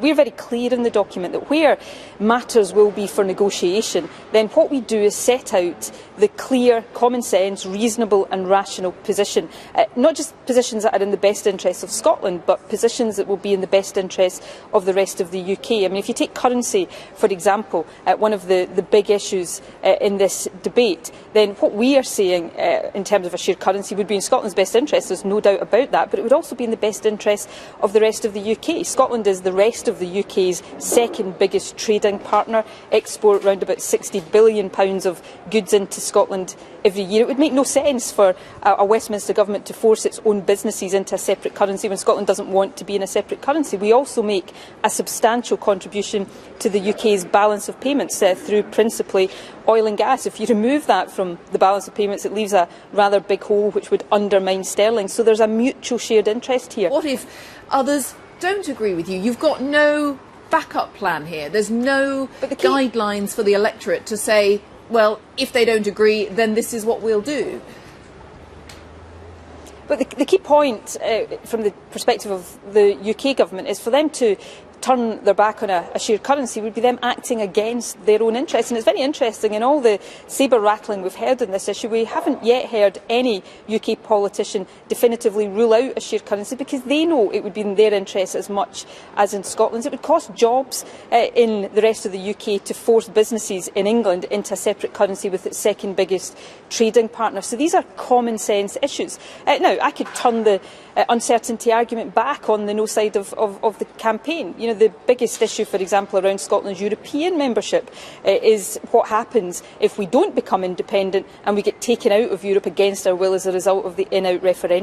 We're very clear in the document that where matters will be for negotiation, then what we do is set out the clear, common sense, reasonable and rational position. Not just positions that are in the best interests of Scotland, but positions that will be in the best interests of the rest of the UK. I mean, if you take currency, for example, one of the big issues in this debate, then what we are saying in terms of a shared currency would be in Scotland's best interest, there's no doubt about that, but it would also be in the best interest of the rest of the UK. Scotland is the rest of the UK's second biggest trading partner, export around about £60 billion of goods into Scotland every year. It would make no sense for a Westminster government to force its own businesses into a separate currency when Scotland doesn't want to be in a separate currency. We also make a substantial contribution to the UK's balance of payments through principally oil and gas. If you remove that from the balance of payments, it leaves a rather big hole which would undermine sterling. So there's a mutual shared interest here. What if others don't agree with you? You've got no backup plan here. There's no guidelines for the electorate to say, well, if they don't agree, then this is what we'll do. But the key point from the perspective of the UK government is for them to turn their back on a shared currency would be them acting against their own interests. And it's very interesting, in all the sabre rattling we've heard on this issue, we haven't yet heard any UK politician definitively rule out a shared currency, because they know it would be in their interests as much as in Scotland's. It would cost jobs in the rest of the UK to force businesses in England into a separate currency with its second biggest trading partner. So these are common sense issues. Now, I could turn the uncertainty argument back on the no side of the campaign. You know, the biggest issue, for example, around Scotland's European membership is what happens if we don't become independent and we get taken out of Europe against our will as a result of the in-out referendum.